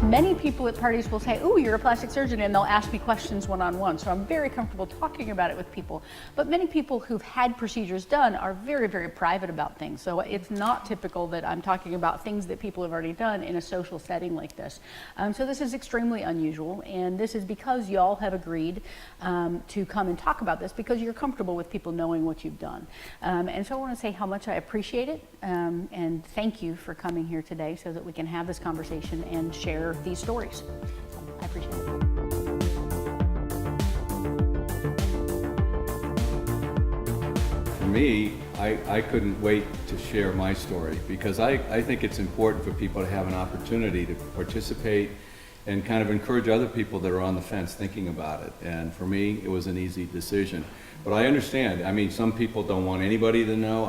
Many people at parties will say, "Ooh, you're a plastic surgeon," and they'll ask me questions one-on-one. So I'm very comfortable talking about it with people. But many people who've had procedures done are very, very private about things. So it's not typical that I'm talking about things that people have already done in a social setting like this. So this is extremely unusual, and this is because y'all have agreed to come and talk about this because you're comfortable with people knowing what you've done. And so I want to say how much I appreciate it, and thank you for coming here today so that we can have this conversation and share these stories. So I appreciate it. For me, I couldn't wait to share my story because I think it's important for people to have an opportunity to participate and kind of encourage other people that are on the fence thinking about it. And for me, it was an easy decision. But I understand. I mean, some people don't want anybody to know.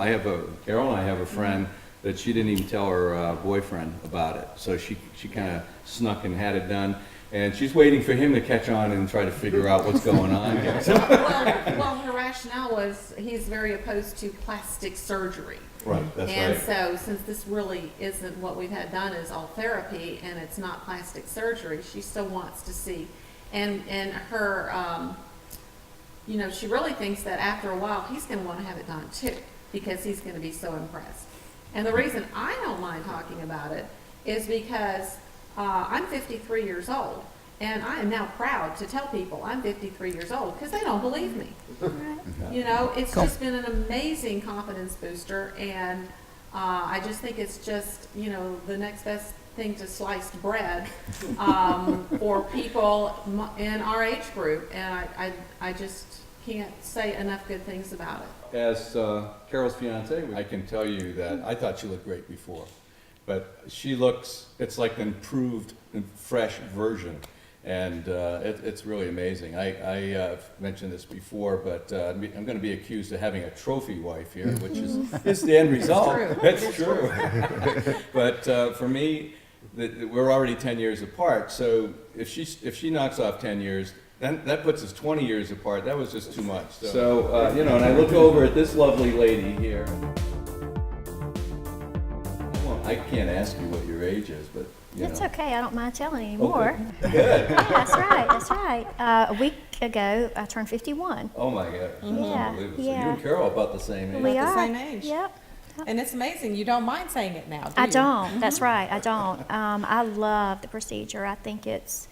Carol and I have a friend that she didn't even tell her boyfriend about it. So she kind of snuck and had it done. And she's waiting for him to catch on and try to figure out what's going on. Well, her rationale was he's very opposed to plastic surgery. Right, that's right. And so since this really isn't what we've had done is all therapy and it's not plastic surgery, she still wants to see. And her, she really thinks that after a while he's going to want to have it done too because he's going to be so impressed. And the reason I don't mind talking about it is because I'm 53 years old, and I am now proud to tell people I'm 53 years old because they don't believe me. You know, it's just been an amazing confidence booster, and I just think it's just, the next best thing to sliced bread for people in our age group, and I just can't say enough good things about it. As Carol's fiance, I can tell you that I thought she looked great before, but it's like an improved and fresh version, and it's really amazing. I've mentioned this before, but I'm going to be accused of having a trophy wife here, which is the end result. That's true. But for me, we're already 10 years apart, so if she knocks off 10 years, then that puts us 20 years apart. That was just too much. So and I look over at this lovely lady here. I can't ask you what your age is, but It's okay. I don't mind telling anymore. Okay. Good. Yeah, that's right. That's right. A week ago, I turned 51. Oh my God. That's unbelievable. So you Yeah. and Carol are about the same age. We the are. same age. Yep. And it's amazing. You don't mind saying it now, do you? I don't. That's right. I don't. I love the procedure. I think it's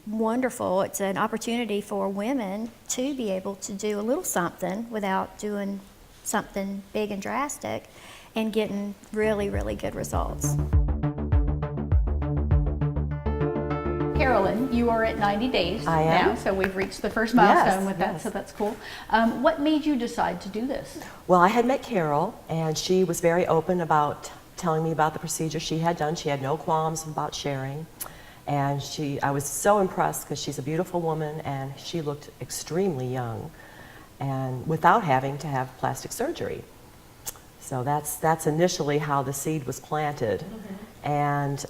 wonderful. It's an opportunity for women to be able to do a little something without doing something big and drastic and getting really, really good results. Carolyn, you are at 90 days I am. now, so we've reached the first milestone Yes, with that, yes. so that's cool. What made you decide to do this? Well, I had met Carol, and she was very open about telling me about the procedure she had done. She had no qualms about sharing. And I was so impressed because she's a beautiful woman, and she looked extremely young, and without having to have plastic surgery. So that's initially how the seed was planted. And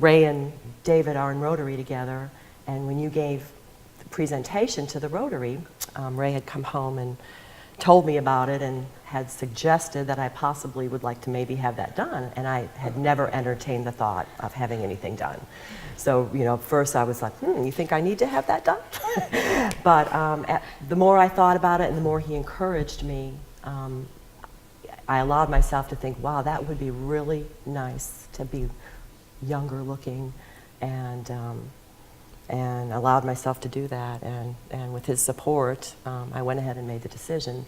Ray and David are in Rotary together, and when you gave the presentation to the Rotary, Ray had come home and told me about it and had suggested that I possibly would like to maybe have that done, and I had never entertained the thought of having anything done. So, first I was like, you think I need to have that done? But the more I thought about it and the more he encouraged me, I allowed myself to think, wow, that would be really nice to be younger looking, and allowed myself to do that. And with his support, I went ahead and made the decision.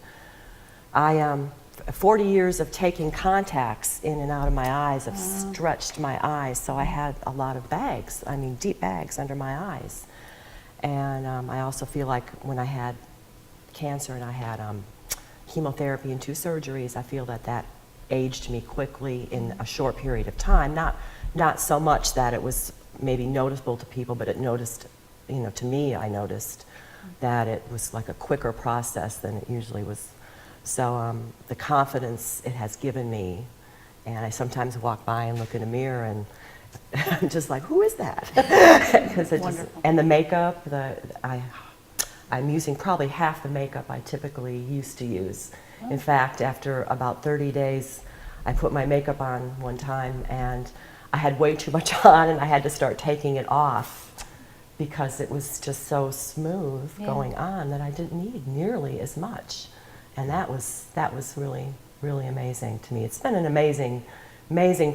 40 years of taking contacts in and out of my eyes have stretched my eyes, so I had a lot of bags, deep bags under my eyes. And I also feel like when I had cancer and I had chemotherapy and 2 surgeries, I feel that aged me quickly in a short period of time. Not so much that it was maybe noticeable to people, but it noticed, to me, I noticed that it was like a quicker process than it usually was. So the confidence it has given me, and I sometimes walk by and look in a mirror and I'm just like, who is that? And the makeup, I'm using probably half the makeup I typically used to use. In fact, after about 30 days, I put my makeup on one time and I had way too much on, and I had to start taking it off because it was just so smooth going on that I didn't need nearly as much. And that was really, really amazing to me. It's been an amazing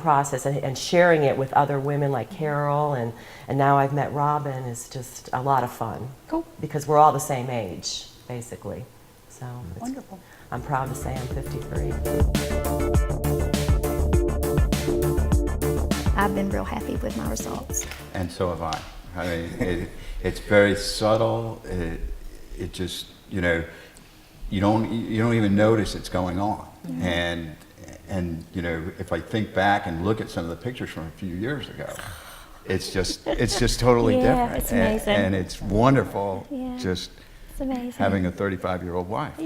process, and sharing it with other women like Carol, and now I've met Robin, is just a lot of fun. Cool. Because we're all the same age, basically. So Wonderful. I'm proud to say I'm 53. I've been real happy with my results. And so have I. I mean, it's very subtle. It just, you know, you don't even notice it's going on. And you know, if I think back and look at some of the pictures from a few years ago, it's just totally Yeah, different. it's amazing. And it's wonderful. Yeah. Just It's amazing. having a 35-year-old wife.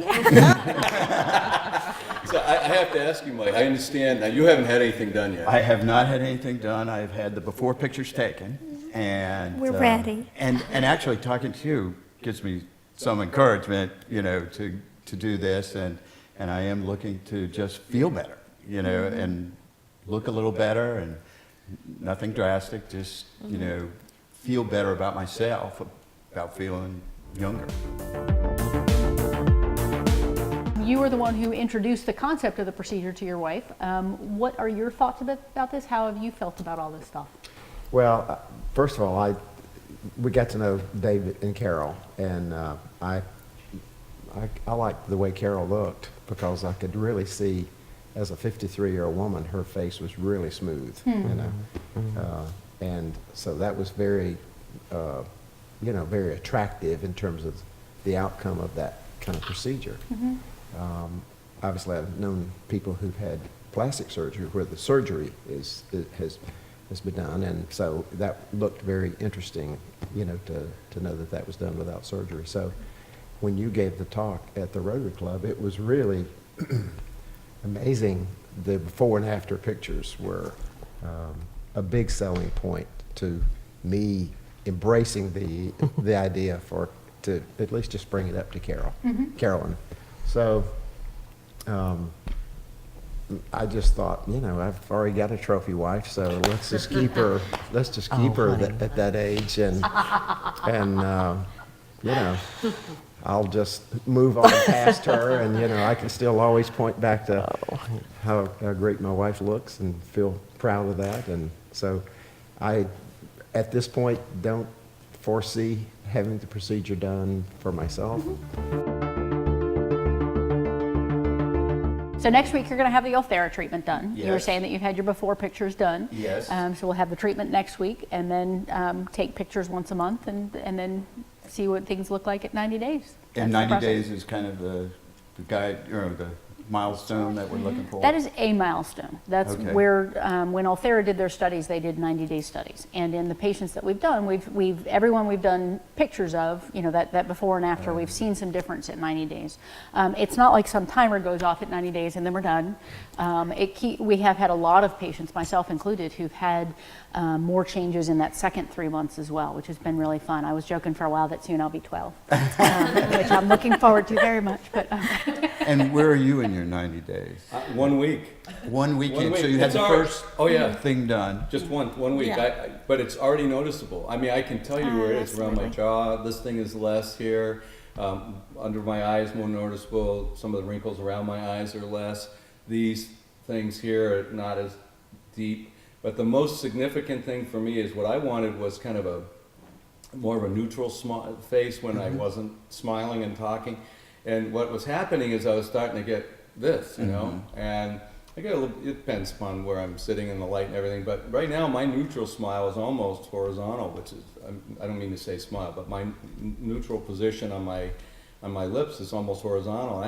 So I have to ask you, Mike, I understand, now you haven't had anything done yet. I have not had anything done. I've had the before pictures taken, and We're ready. And actually, talking to you gives me some encouragement, you know, to do this, and I am looking to just feel better, you know, and look a little better, and nothing drastic, just you know, feel better about myself, about feeling younger. You were the one who introduced the concept of the procedure to your wife. What are your thoughts about this? How have you felt about all this stuff? Well, first of all, we got to know David and Carol, and I liked the way Carol looked because I could really see, as a 53-year-old woman, her face was really smooth, you know, and so that was very, you know, very attractive in terms of the outcome of that kind of procedure. Obviously, I've known people who've had plastic surgery where the surgery has been done, and so that looked very interesting, you know, to know that that was done without surgery. So when you gave the talk at the Rotary Club, it was really amazing. The before and after pictures were a big selling point to me embracing the idea to at least just bring it up to Carolyn. So I just thought, you know, I've already got a trophy wife, so let's just keep her. Let's just keep her at that age, and you know, I'll just move on past her, and you know, I can still always point back to how great my wife looks and feel proud of that. And so, I, at this point, don't foresee having the procedure done for myself. So next week you're going to have the Ulthera treatment done. You were Yes. saying that you've had your before pictures done. Yes. So we'll have the treatment next week, and then take pictures once a month, and then see what things look like at 90 days. And That's the 90 process. days is kind of the guide, or the milestone that we're looking for. That is a milestone. That's Okay. where, when Ulthera did their studies, they did 90-day studies. And in the patients that we've done, everyone we've done pictures of, you know, that before and after, we've seen some difference at 90 days. It's not like some timer goes off at 90 days and then we're done. We have had a lot of patients, myself included, who've had more changes in that second 3 months as well, which has been really fun. I was joking for a while that soon I'll be 12, which I'm looking forward to very much. But And where are you in your 90 days? 1 week. One weekend, week. so you had It's the already- first oh, yeah. thing done. Just one week, Yeah. but it's already noticeable. I mean, I can tell you where it is around my absolutely. jaw. This thing is less here. Under my eyes, more noticeable. Some of the wrinkles around my eyes are less. These things here are not as deep. But the most significant thing for me is what I wanted was kind of more of a neutral face when I wasn't smiling and talking. And what was happening is I was starting to get this, you know, and I get a little, it depends upon where I'm sitting in the light and everything, but right now my neutral smile is almost horizontal, which is, I don't mean to say smile, but my neutral position on my lips is almost horizontal.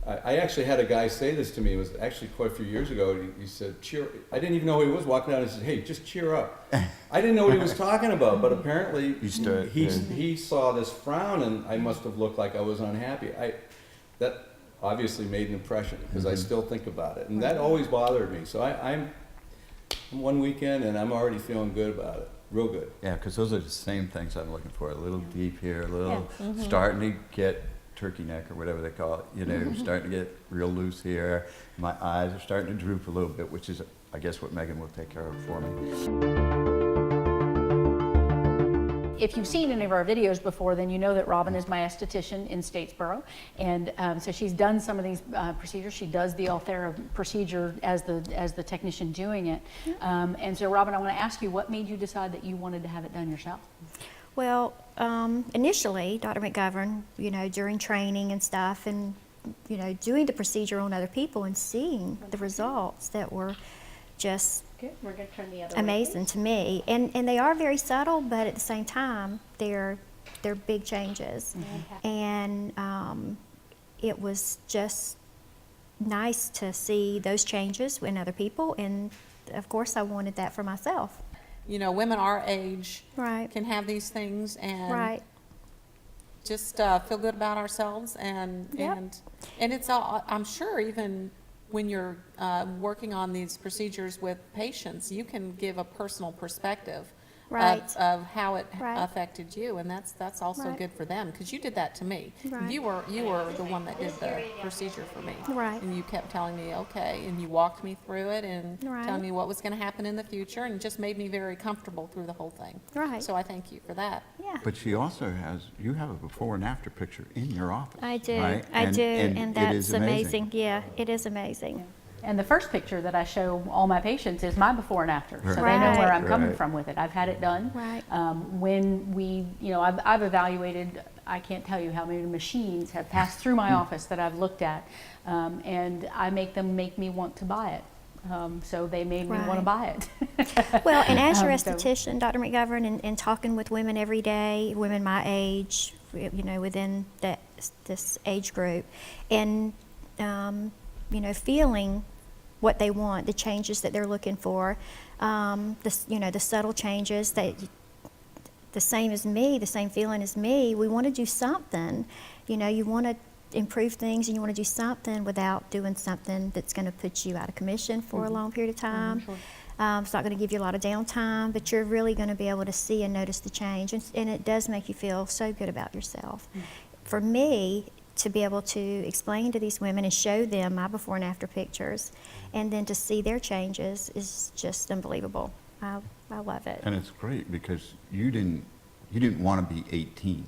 I actually had a guy say this to me, it was actually quite a few years ago. He said, cheer, I didn't even know who he was, walking down and said, hey, just cheer up. I didn't know what he was talking about, but apparently he saw this frown and I must have looked like I was unhappy. That obviously made an impression because I still think about it. And that always bothered me. So I'm 1 weekend and I'm already feeling good about it, real good. Yeah, because those are the same things I'm looking for. A little deep here, a little starting to get turkey neck or whatever they call it, you know, starting to get real loose here. My eyes are starting to droop a little bit, which is I guess what Megan will take care of for me. If you've seen any of our videos before, then you know that Robin is my esthetician in Statesboro, and so she's done some of these procedures. She does the Ulthera procedure as the technician doing it. And so, Robin, I want to ask you, what made you decide that you wanted to have it done yourself? Well, initially, Dr. McGovern, you know, during training and stuff, and you know, doing the procedure on other people and seeing the results that were just Good. We're going to turn the other way, amazing to me. And they are very subtle, but at the same time, they're big changes. And it was just nice to see those changes in other people, and of course, I wanted that for myself. You know, women our age Right. can have these things and Right. just feel good about ourselves, and Yep. and it's all, I'm sure, even when you're working on these procedures with patients, you can give a personal perspective Right. of how it Right. affected you, and that's also Right. good for them, because you did that to me. Right. You were the one that did the procedure for me. Right. And you kept telling me, okay, and you walked me through it and Right. telling me what was going to happen in the future, and just made me very comfortable through the whole thing. Right. So I thank you for that. Yeah. But she also you have a before and after picture in your office. I do. right? I do, and it that's is amazing. Yeah, it is amazing. And the first picture that I show all my patients is my before and after, so they know Right. where I'm coming Right. from with it. I've had it done. Right. When we, you know, I've evaluated, I can't tell you how many machines have passed through my office that I've looked at, and I make them make me want to buy it. So they made me want to Right. buy it. Well, and as your So- esthetician, Dr. McGovern, and talking with women every day, women my age, you know, within this age group, and you know, feeling what they want, the changes that they're looking for, you know, the subtle changes that the same as me, the same feeling as me. We want to do something. You know, you want to improve things, and you want to do something without doing something that's going to put you out of commission for a long period of time. It's not going to give you a lot of downtime, but you're really going to be able to see and notice the change, and it does make you feel so good about yourself. For me, to be able to explain to these women and show them my before and after pictures, and then to see their changes is just unbelievable. I love it. And it's great because you didn't want to be 18,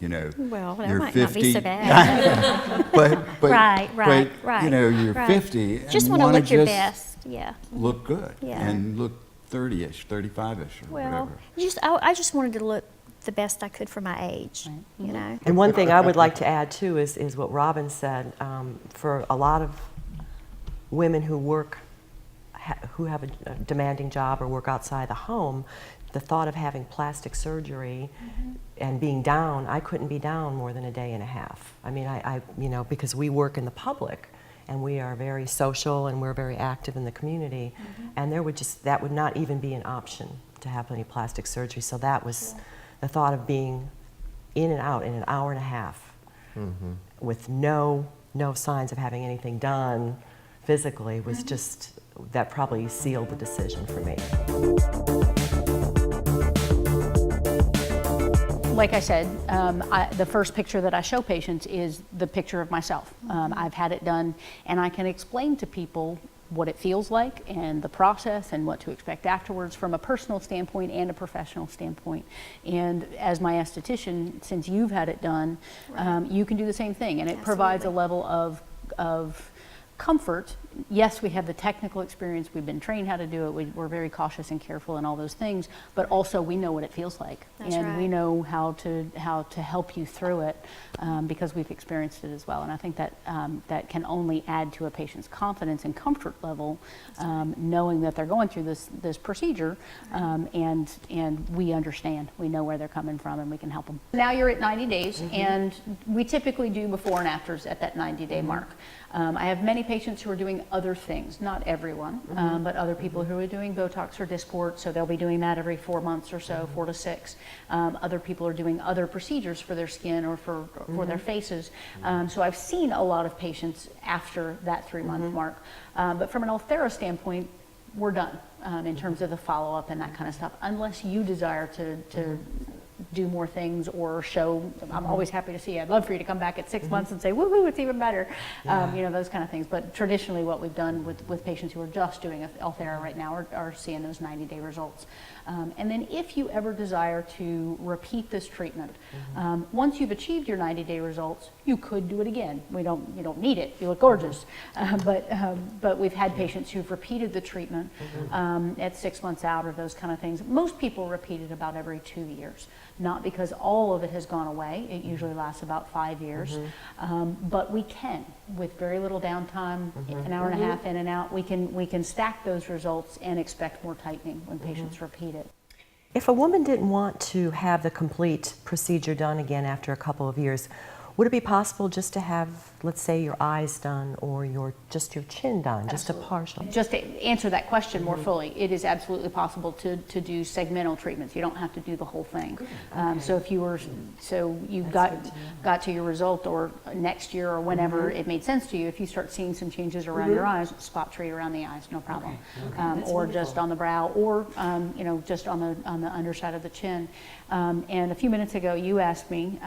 you know. Well, that you're might 50. not be so bad. but Right, but, you know, you're right. 50 and Just want to wanna look your just best, yeah. look good Yeah. and look 30-ish, 35-ish or Well, whatever. I just wanted to look the best I could for my age, you know. And one thing I would like to add too is what Robin said. For a lot of women who who have a demanding job or work outside the home, the thought of having plastic surgery and being down, I couldn't be down more than a day and a half. I mean, I you know, because we work in the public and we are very social and we're very active in the community, and that would not even be an option to have any plastic surgery. So that was the thought of being in and out in an hour and a half with no signs of having anything done physically was just, that probably sealed the decision for me. Like I said, the first picture that I show patients is the picture of myself. I've had it done, and I can explain to people what it feels like and the process and what to expect afterwards from a personal standpoint and a professional standpoint. And as my esthetician, since you've had it done, you can do the same thing, and it provides a level of comfort. Yes, we have the technical experience, we've been trained how to do it, we're very cautious and careful and all those things, but also we know what it feels like. That's and we right. know how to help you through it because we've experienced it as well. And I think that that can only add to a patient's confidence and comfort level, knowing that they're going through this procedure, and we understand, we know where they're coming from, and we can help them. Now you're at 90 days, and we typically do before and afters at that 90-day mark. I have many patients who are doing other things, not everyone, but other people who are doing Botox or Dysport, so they'll be doing that every 4 months or so, 4 to 6. Other people are doing other procedures for their skin or for their faces. So I've seen a lot of patients after that 3-month mark. But from an Ulthera standpoint, we're done in terms of the follow-up and that kind of stuff, unless you desire to do more things or show. I'm always happy to see you. I'd love for you to come back at 6 months and say, woohoo, it's even better. You know, those kind of things. But traditionally what we've done with patients who are just doing Ulthera right now are seeing those 90-day results. And then if you ever desire to repeat this treatment, once you've achieved your 90-day results, you could do it again. You don't need it. You look gorgeous. But we've had patients who've repeated the treatment at 6 months out or those kind of things. Most people repeat it about every 2 years, not because all of it has gone away. It usually lasts about 5 years. But we can, with very little downtime, an hour and a half in and out, we can stack those results and expect more tightening when patients repeat it. If a woman didn't want to have the complete procedure done again after a couple of years, would it be possible just to have, let's say, your eyes done or just your chin done, just a partial? Just to answer that question more fully, it is absolutely possible to do segmental treatments. You don't have to do the whole thing. So if you got to your result or next year or whenever it made sense to you, if you start seeing some changes around your eyes, spot treat around the eyes, no problem. Or just on the brow, or you know, just on the underside of the chin. And a few minutes ago, you asked me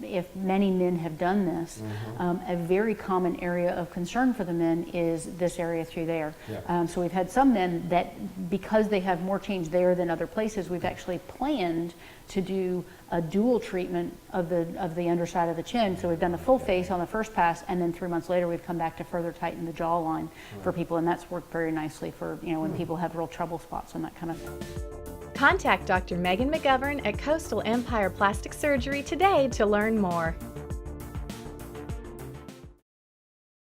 if many men have done this. A very common area of concern for the men is this area through there. So we've had some men that, because they have more change there than other places, we've actually planned to do a dual treatment of the underside of the chin. So we've done the full face on the first pass, and then 3 months later we've come back to further tighten the jawline for people, and that's worked very nicely for, you know, when people have real trouble spots and that kind of thing. Contact Dr. Meghan McGovern at Coastal Empire Plastic Surgery today to learn more.